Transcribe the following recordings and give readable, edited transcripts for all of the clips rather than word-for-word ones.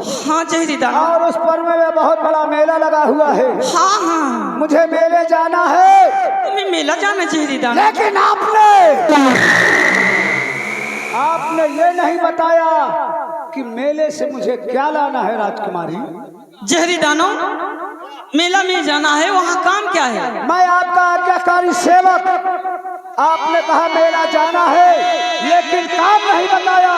हाँ जहरी दानव। और उस पर्व में बहुत बड़ा मेला लगा हुआ है। हाँ हाँ मुझे मेले जाना है। तुम्हें मेला जाना जहरी दानव। लेकिन आपने ये नहीं बताया कि मेले से मुझे क्या लाना है राजकुमारी। जहरी दानव मेला में जाना है, वहाँ काम क्या है? मैं आपका आज्ञाकारी सेवक। आपने कहा मेला जाना है, लेकिन काम नहीं बताया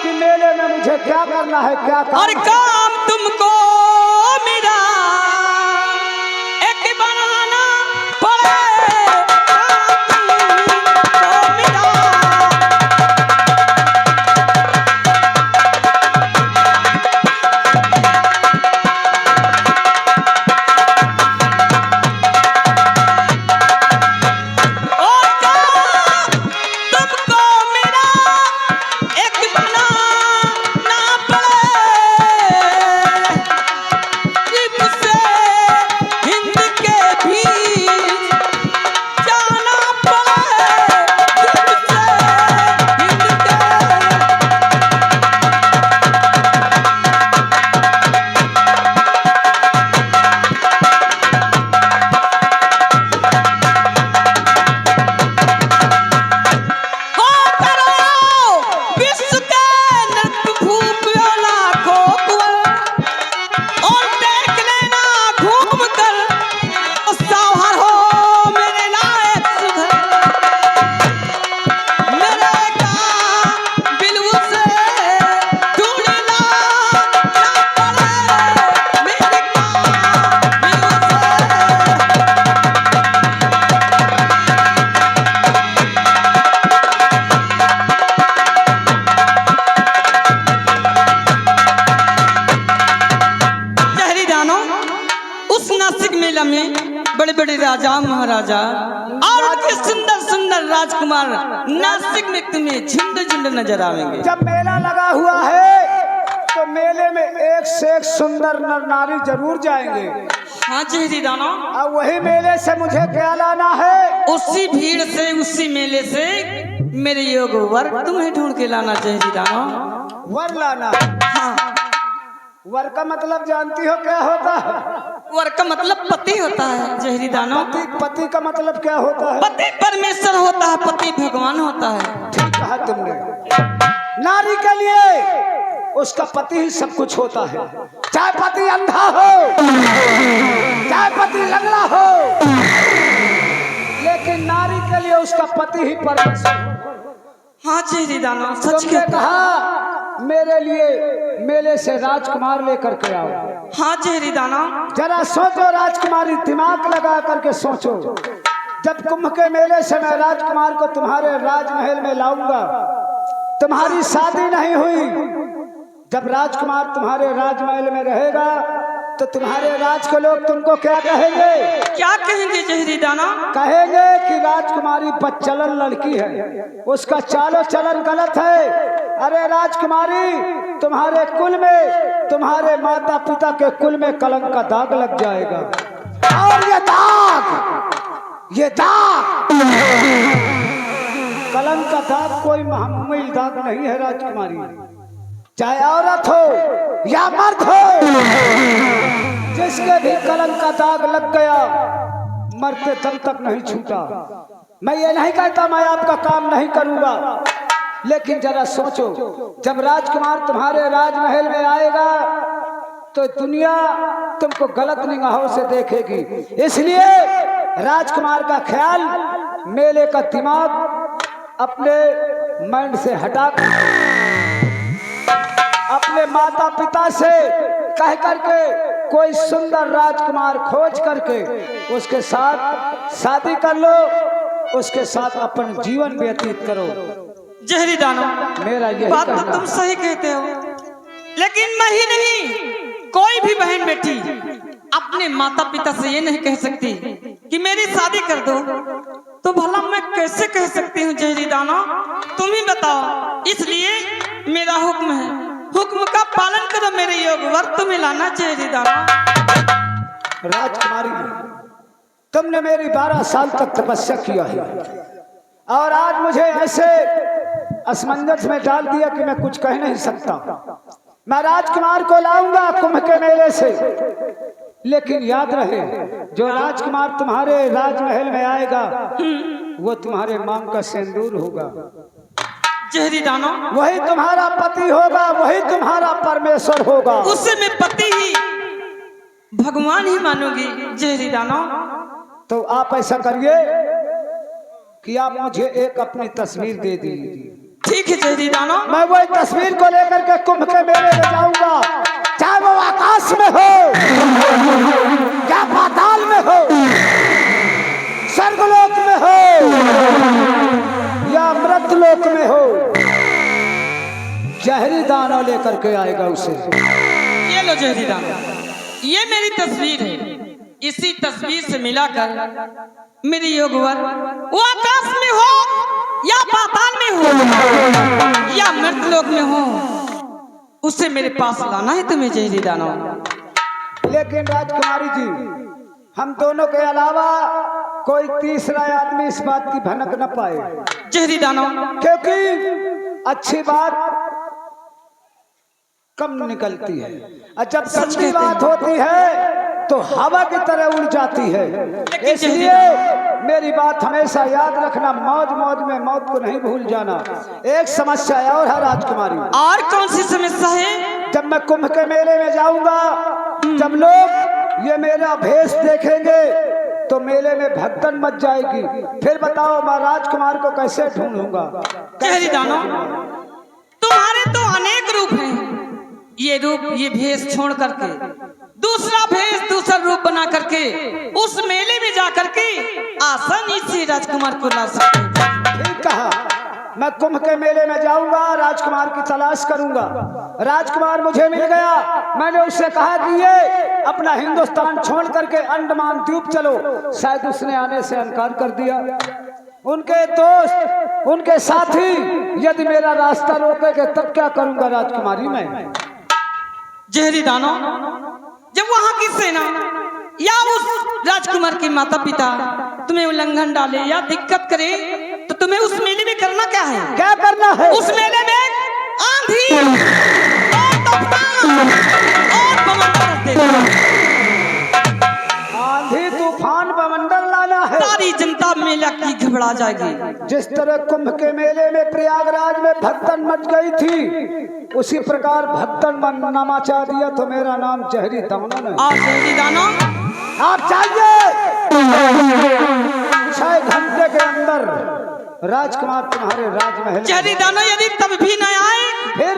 कि मेले में मुझे क्या करना है, क्या काम। और काम तुमको मेरा एक बनाना बड़े बड़े राजा महाराजा और उनके सुंदर सुंदर राजकुमार नासिक में तुम्हें झुंड झुंड नजर आएंगे। जब मेला लगा हुआ है तो मेले में एक से एक सुंदर नर नारी जरूर जाएंगे। हाँ जहरी दानव। अब वही मेले से मुझे क्या लाना है? उसी भीड़ से उसी मेले से मेरे योग वर तुम्हें ढूंढ के लाना जहरी दानव। वर लाना? हाँ। वर का मतलब जानती हो क्या होता है? वर का मतलब पति होता है जहरी दानव। पति का मतलब क्या होता है? पति परमेश्वर होता है, पति भगवान होता है। ठीक कहा तुमने। नारी के लिए उसका पति ही सब कुछ होता है, चाहे पति अंधा हो, चाहे पति लंगड़ा हो, लेकिन नारी के लिए उसका पति ही परमेश्वर। हाँ जहरी दानव सच तुमने कहा मेरे लिए मेले से राजकुमार लेकर के आओ। हाँ जहरी दानव। जरा सोचो राजकुमारी, दिमाग लगा करके सोचो। जब कुंभ के मेले से मैं राजकुमार को तुम्हारे राजमहल में लाऊंगा, तुम्हारी शादी नहीं हुई, जब राजकुमार तुम्हारे राजमहल में रहेगा तो तुम्हारे राज के लोग तुमको क्या कहेंगे? क्या कहेंगे जहरी दानव? कहेंगे कि राजकुमारी बदचलन लड़की है, उसका चालो चलन गलत है। अरे राजकुमारी, तुम्हारे कुल में, तुम्हारे माता पिता के कुल में कलंक का दाग लग जाएगा। और ये दाग कलंक का दाग कोई मामूली दाग नहीं है राजकुमारी। चाहे औरत हो या मर्द हो, जिसके भी कलंक का दाग लग गया मरते दम तक नहीं छूटा। मैं ये नहीं कहता मैं आपका काम नहीं करूंगा, लेकिन जरा सोचो, जब राजकुमार तुम्हारे राजमहल में आएगा तो दुनिया तुमको गलत निगाहों से देखेगी। इसलिए राजकुमार का ख्याल, मेले का दिमाग अपने माइंड से हटा अपने माता पिता से कह करके कोई सुंदर राजकुमार खोज करके उसके साथ शादी कर लो, उसके साथ अपन जीवन व्यतीत करो। जहरी दानव मेरा यही बात तो तुम सही कहते हो, लेकिन मैं ही नहीं, कोई भी बहन बेटी अपने माता पिता से ये नहीं कह सकती कि मेरी शादी कर दो। तो भला मैं कैसे कह सकती हूँ जहरी दानव? तुम ही बताओ। इसलिए मेरा हुक्म है, हुक्म का पालन करो मेरे योग वर तुम्हें लाना जहरी दानव। राजकुमारी, तुमने मेरी 12 साल तक तपस्या किया है और आज मुझे ऐसे असमंजस में डाल दिया कि मैं कुछ कह नहीं सकता। मैं राजकुमार को लाऊंगा कुंभ के मेले से, लेकिन याद रहे जो राजकुमार तुम्हारे राजमहल में आएगा वो तुम्हारे मांग का सिंदूर होगा, जहरी दानो, वही तुम्हारा पति होगा, वही तुम्हारा परमेश्वर होगा। उससे मैं पति ही भगवान ही मानूंगी जहरी दानो। तो आप ऐसा करिए कि आप मुझे एक अपनी तस्वीर दे दीजिए। ठीक है जहरी दानो, मैं वही तस्वीर को लेकर के कुंभ के मेले में जाऊंगा, चाहे वो आकाश में हो या पाताल में हो, स्वर्गलोक में हो या मृतलोक में हो, जहरी दाना लेकर के आएगा उसे। ये लो जहरी दानो, ये मेरी तस्वीर है, इसी तस्वीर से मिलाकर मेरी योगवर वो आकाश में हो या पाताल में हो या मृतलोक में हो, उसे मेरे पास लाना है तुम्हें जहरी दानो। लेकिन राजकुमारी जी, हम दोनों के अलावा कोई तीसरा आदमी इस बात की भनक न पाए जहरी दानो, क्योंकि अच्छी बात कम निकलती है और जब सच्ची बात होती है तो हवा की तरह उड़ जाती है। इसलिए मेरी बात हमेशा याद रखना, मौज मौज में मौत को नहीं भूल जाना। एक समस्या और है राजकुमारी। और कौन सी समस्या है? जब मैं कुंभ के मेले में जाऊंगा, जब लोग ये मेरा भेष देखेंगे तो मेले में भगदड़ मच जाएगी। फिर बताओ मैं राजकुमार को कैसे ढूंढूंगा? जहरी दानो, तुम्हारे तो अनेक रूप हैं, ये रूप ये भेष छोड़ करके दूसरा भेष दूसरा रूप बना करके उस मेले में जा करके आसानी से राजकुमार को ला सकते हैं। ठीक कहा, मैं कुंभ के मेले में जाऊंगा, राजकुमार की तलाश करूंगा। राजकुमार मुझे मिल गया, मैंने उससे कहा कि ये अपना हिंदुस्तान छोड़ करके अंडमान द्वीप चलो, शायद उसने आने से इनकार कर दिया। उनके दोस्त उनके साथी यदि मेरा रास्ता रोकेंगे तब क्या करूंगा राजकुमारी मैं? जहरी दानो, जब वहां की सेना या उस राजकुमार के माता पिता तुम्हें उल्लंघन डाले या दिक्कत करे तो तुम्हें उस मेले में करना क्या है? क्या करना है? उस मेले में आंधी और तूफान और बवंडर देना, आंधी तूफान बवंडर लाना है। सारी जनता मेला की घबरा जाएगी। जिस तरह कुंभ के मेले में प्रयागराज में भगदड़ मच गई थी, उसी प्रकार भगदड़ न मचा दिया तो मेरा नाम जहरी दाना नहीं। और जहरी दानो, आप चाहिए 6 घंटे के अंदर राजकुमार तुम्हारे राजमहल। जहरी दानो, यदि तब भी न आए फिर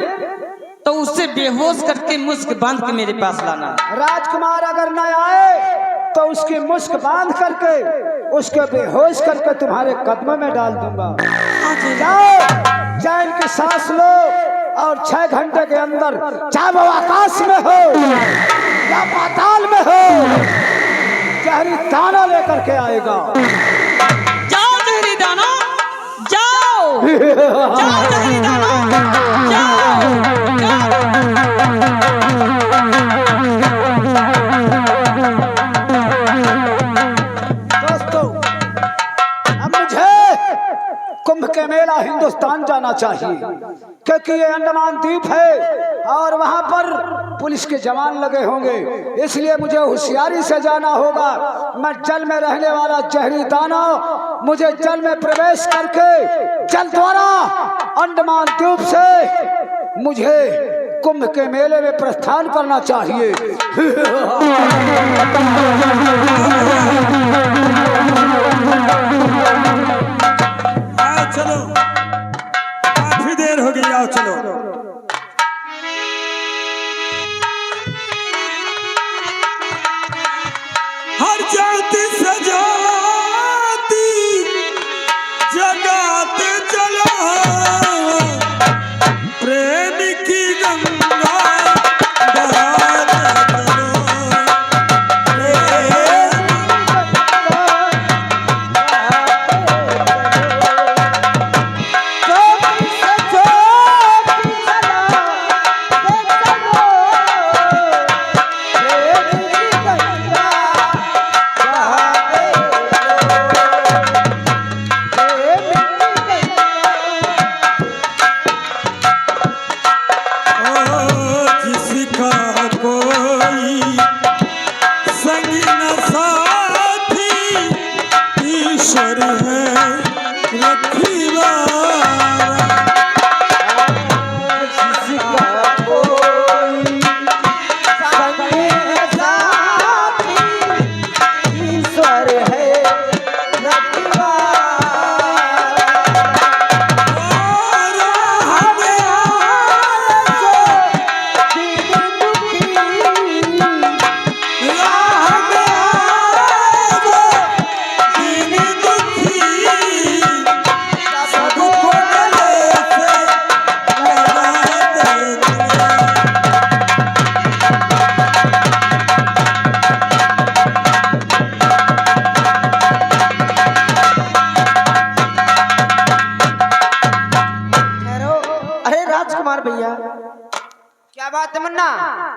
तो उससे बेहोश करके मुस्क बांध के मेरे पास लाना। राजकुमार अगर न आए तो उसकी मुस्क बांध करके उसके बेहोश करके तुम्हारे कदमों में डाल दूंगा। जाओ, चैन की सांस लो और 6 घंटे के अंदर, चाहे वो आकाश में हो या पाताल में हो, जहरी दाना लेकर के आएगा। जाओ जहरी दानो, जाओ जाओ जहरी दानो, जाओ जाओ। दोस्तों, अब मुझे कुंभ के मेला हिंदुस्तान जाना चाहिए, क्योंकि ये अंडमान द्वीप है और वहां पर पुलिस के जवान लगे होंगे, इसलिए मुझे होशियारी से जाना होगा। मैं जल में रहने वाला जहरी दाना, मुझे जल में प्रवेश करके जल द्वारा अंडमान द्वीप से मुझे कुंभ के मेले में प्रस्थान करना चाहिए। चलो, काफी देर हो गई, आओ चलो। हर जाति से जाति जगाते चलो, प्रेम की गंगा बहाते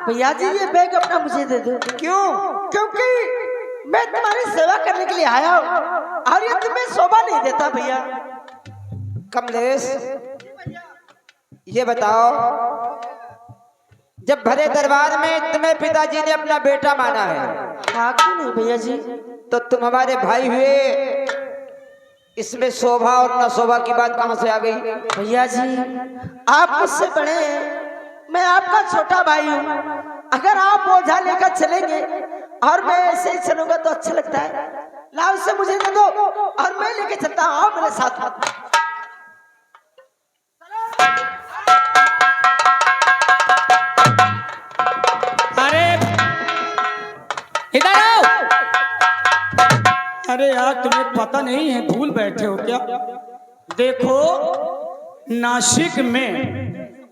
भैया जी ये बैग अपना मुझे दे दो। क्यों? क्योंकि मैं तुम्हारी सेवा करने के लिए आया हूँ और ये तुम्हें शोभा नहीं देता भैया। कमलेश, ये बताओ, जब भरे दरबार में तुम्हें पिताजी ने अपना बेटा माना है, हाँ क्यों नहीं भैया जी? तो तुम हमारे भाई हुए, इसमें शोभा और न शोभा की बात कहां से आ गई? भैया जी आप मुझसे बड़े हैं, मैं आपका छोटा भाई हूँ। अगर आप बोझा लेकर चलेंगे और मैं ऐसे ही चलूंगा तो अच्छा लगता है। लाओ से मुझे दे दो और मैं लेके चलता हूँ, आओ मेरे साथ। अरे इधर आओ। अरे यार तुम्हें पता नहीं है, भूल बैठे हो क्या? देखो, नासिक में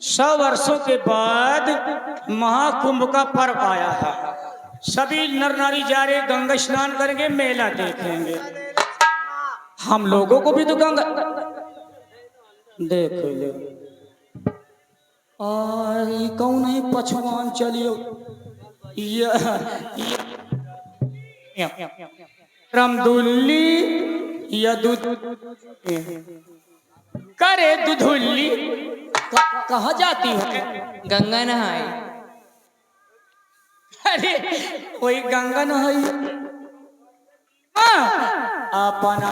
100 वर्षों के बाद महाकुंभ का पर्व आया है। सभी नर नारी जा रहे गंगा स्नान करेंगे, मेला देखेंगे। हम लोगों को भी तो गंगा देख लो। आई कौन है पछवान? चलियो रमदुल्ली या दूध करे दुधुल्ली। कहाँ जाती हो? गंगा नहाए। अरे वही गंगा नहाई। हाँ, अपना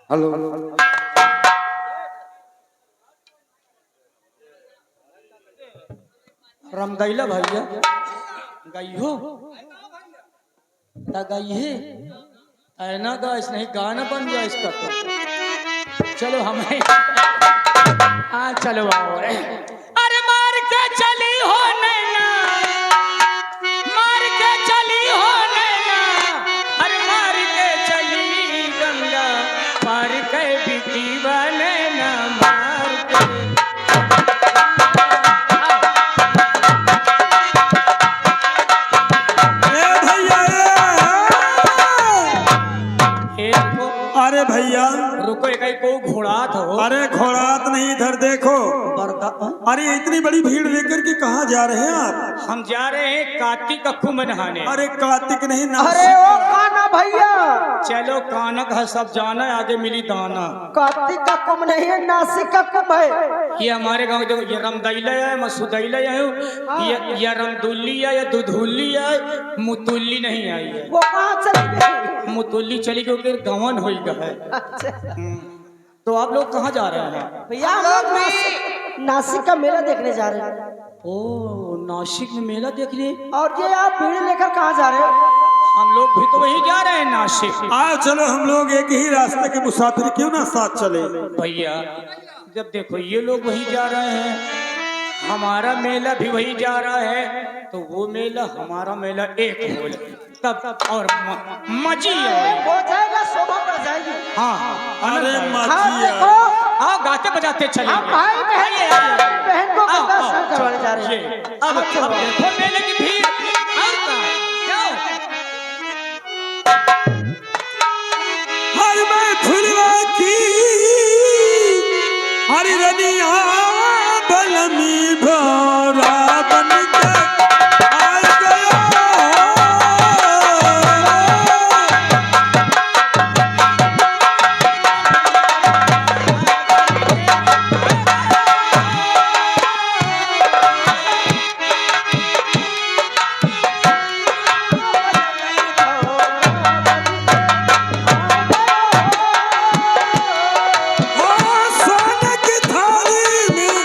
हेलो, रमदैला भैया गई हो गई है। ऐना गाइस नहीं, गाना बन गया इसका तो। चलो हमें हाँ चलो आओ। अरे मार के चली हो नैना, मार के चली हो नैना, अरे मार के चली गंगा, पार के बिकी नैना मार के। अरे भैया रुको, एक को घोड़ात हो। अरे घोड़ात नहीं, इधर देखो। अरे इतनी बड़ी भीड़ लेकर के कहाँ जा रहे हैं आप? हम जा रहे हैं कार्तिक का कुंभ नहाने। अरे कार्तिक नहीं, अरे ओ काना भैया, चलो कानक है, सब जाना है, आगे मिली दाना। कार्तिक का कुंभ नहीं है, नासिक का कुंभ है। ये हमारे गांव देखो, ये रमदैला है, मसूदैला है, ये रमदुल्ली है, या दुधुल्ली है, मुतुल्ली नहीं आई है। वो कहाँ चली गई? मुतुल्ली चली गई, गवन हो गया है। तो आप लोग कहाँ जा रहे हैं? भैया हम लोग नासिक का मेला देखने जा रहे हैं। ओ नासिक में मेला देखने। और ये आप भीड़ लेकर कहाँ जा रहे हो? हम लोग भी तो वही जा रहे हैं, नासिक। आओ चलो, हम लोग एक ही रास्ते के मुसाफिर, क्यों ना साथ चले? भैया जब देखो ये लोग वही जा रहे हैं, हमारा मेला भी वही जा रहा है, तो वो मेला हमारा मेला एक हो तब और मजी हो जाएगा, शोभा बढ़ जाएगी। हाँ अरे हाँ मजी देखो, हाँ गाते बजाते हम चलेंगे। भाई बहन को गंगा स्नान करवाने जा रहे हैं। अब देखो मेले की भीड़ और कहाँ? जाओ। हर मैं फुलवा की हरी रनिया बलमी भोरा बन के आ गया। सोने की थाली में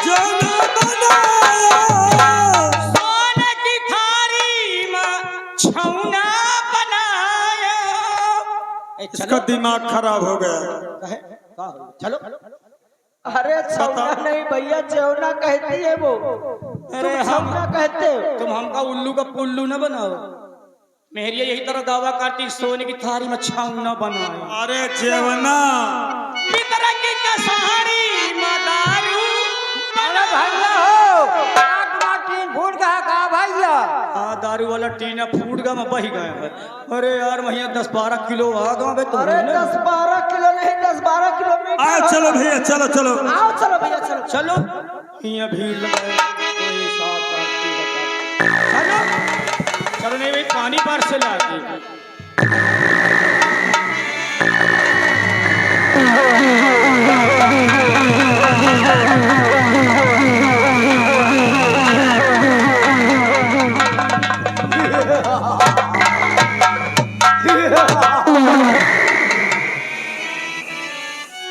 जना बनाया, सोने की थाली में छौना बनाया। इसका दिमाग खराब हो गया। चलो अरे छौना नहीं भैया, चौना कहती है वो। अरे तुम हम छौना कहते हो। तुम हमका उल्लू का पुल्लू न बनाओ। मेहरिया यही तरह दावा करती सोने की थारी में छाऊ न बनाओ। अरे जेवना पितरंगी का सहारी मदारू भैया हो टीन फूट गया का भैया। हाँ दारू वाला टीना फूट गया मैं बही गया है। अरे यार भैया 10-12 किलो आ गया बे तुम। अरे 10-12 किलो नहीं, 10-12 किलोमीटर। आओ चलो भैया, चलो चलो। आओ चलो भैया, चलो चलो यहाँ भीड़ लगाए कोई साथ आती बता। चलो चलो नहीं भाई, पानी पार से ला दी।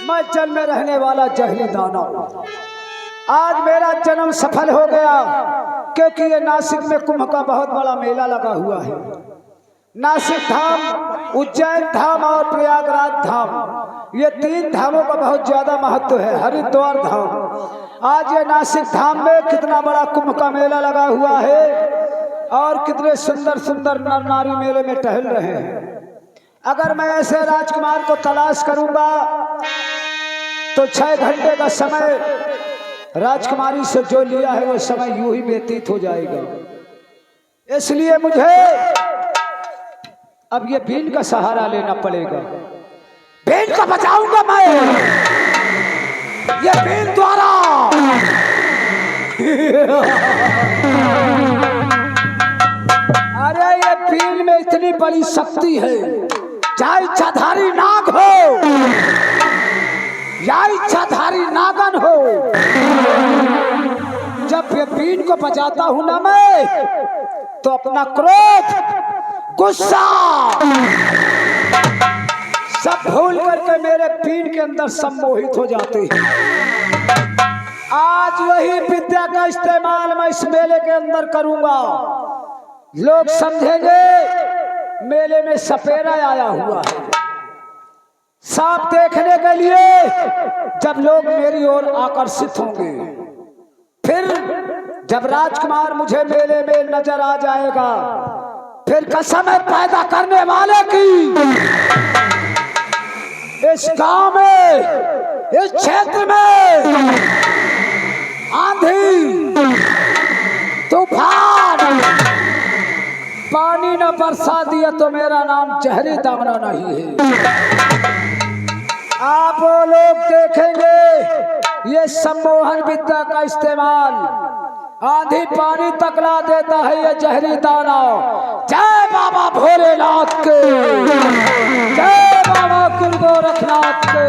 मैं जल में रहने वाला जहली दाना, आज मेरा जन्म सफल हो गया, क्योंकि ये नासिक में कुंभ का बहुत बड़ा मेला लगा हुआ है। नासिक धाम, उज्जैन धाम और प्रयागराज धाम, ये 3 धामों का बहुत ज्यादा महत्व है। हरिद्वार धाम, आज ये नासिक धाम में कितना बड़ा कुंभ का मेला लगा हुआ है और कितने सुंदर सुंदर नर नारी मेले में टहल रहे हैं। अगर मैं ऐसे राजकुमार को तलाश करूंगा तो 6 घंटे का समय राजकुमारी से जो लिया है वो समय यूं ही व्यतीत हो जाएगा। इसलिए मुझे अब ये बीन का सहारा लेना पड़ेगा। बीन को बचाऊंगा मैं, ये बीन द्वारा। अरे ये बीन में इतनी बड़ी शक्ति है, चाहे इच्छाधारी नाग हो या इच्छाधारी नागन हो, जब ये बीन को बजाता हूं ना मैं, तो अपना क्रोध, गुस्सा सब भूल करके मेरे बीन के अंदर सम्मोहित हो जाते हैं। आज वही विद्या का इस्तेमाल मैं इस मेले के अंदर करूंगा। लोग समझेंगे मेले में सपेरा आया हुआ है। सांप देखने के लिए जब लोग मेरी ओर आकर्षित होंगे, फिर जब राजकुमार मुझे मेले में नजर आ जाएगा, फिर कसम है पैदा करने वाले की, इस गांव में, इस क्षेत्र में आंधी, तूफान, पानी न बरसा दिया तो मेरा नाम जहरी दामना नहीं है। आप वो लोग देखेंगे ये सम्मोहन विद्या का इस्तेमाल, आंधी पानी तकला देता है ये जहरी दाना। जय बाबा भोलेनाथ के, जय बाबा कुल गोरखनाथ के।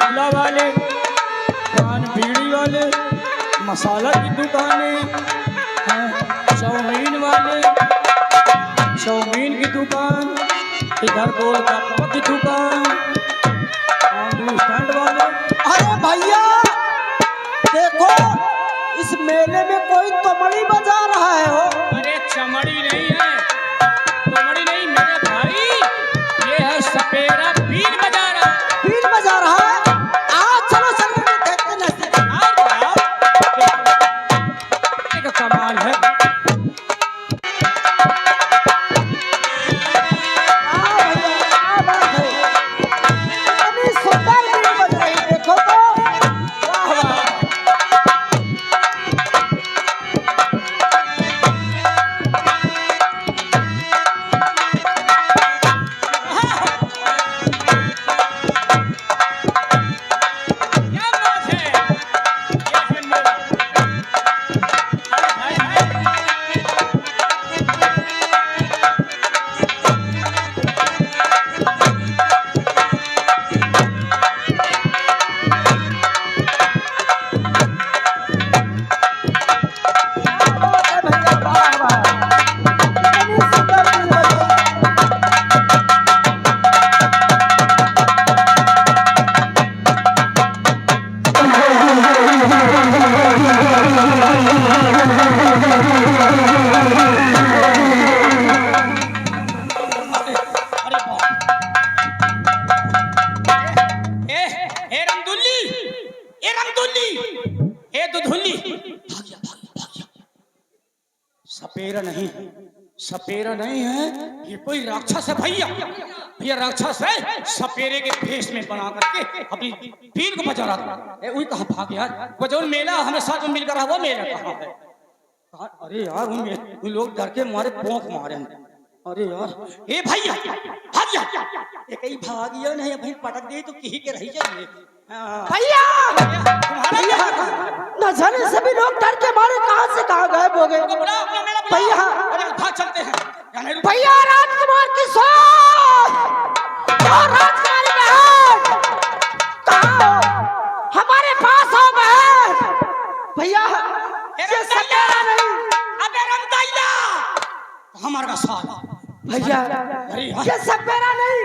झूला वाले, पान बीड़ी वाले, मसाला की दुकानें, चाउमीन वाले, चाउमीन की दुकान, इधर गोलगप्पा की दुकान, स्टैंड वाले। अरे भैया देखो, इस मेले में कोई तमड़ी बजा रहा है हो। अरे चमड़ी नहीं है, तमड़ी नहीं मेरे भाई, ये है सपेरा बीन कमाल है। वाह भैया, क्या बात है। इतनी सुंदर बीन बज रही, देखो तो। वाह वाह। क्या बात है, ये है मेरा। हाय, हाय, हाय। क्या बात है भैया, वाह वाह। इतनी सुंदर बीन बज रही। अरे बाप। ए रमदुल्ली, ए रमदुल्ली, ए दुधुल्ली, भाग जा, भाग जा, भाग जा। सपेरा नहीं, सपेरा नहीं है, ये कोई राक्षस है भैया। भैया राक्षस है, सपेरे के भेष में बना करके अपनी पीर को बचा रहा था। वही कहाँ भाग यार, वो जो मेला हमें साथ में मिलकर रहा, वो मेला कहाँ है? अरे यार उन लोग डर के मारे पोंख मारे हैं। अरे यार, ए भैया भाग जा। ये कहीं भागियो नहीं, भाई पटक दे तो कहीं के रही जाइए। भैया तुम्हारा भैया, क्या? न जाने सभी लोग डर के मारे कहाँ से कहाँ गायब हो गए। बुलाओ, अपना मेला बुलाओ। भैया। अरे भाग चलते हैं। जाने दो। भैया राजकुमार की सोच और राजकुमारी बहन कहाँ हो? हमारे पास हो बहन। भैया ये सपेरा नहीं। अबे रमदैया, हमारा का साला। भैया अरे यार, ये सपेरा नहीं,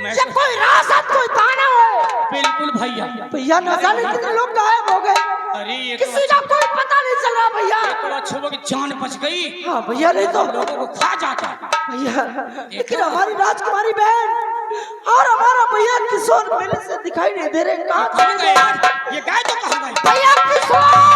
मैं ये तो- कोई रासत, कोई दानव है। बिल्कुल भैया। भैया न जाने कितने लोग गायब हो गए, अरे ये तो किसी का कोई पता नहीं चल रहा भैया। अच्छों की जान बच गई। हाँ भैया, नहीं तो लोगों को खा जाता। भैया, लेकिन हमारी राजकुमारी बहन और हमारा भैया किशोर पहले से दिखाई नहीं दे रहे। कहाँ कहाँ चले गए गए यार? ये गाय तो कहाँ गई? भैया किशोर?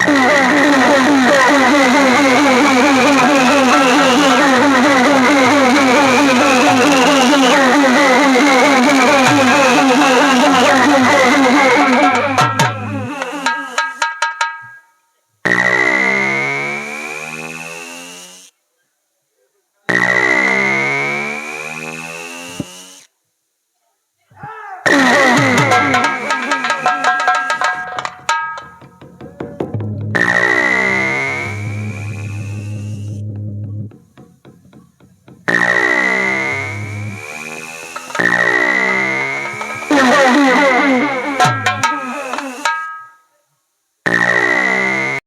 है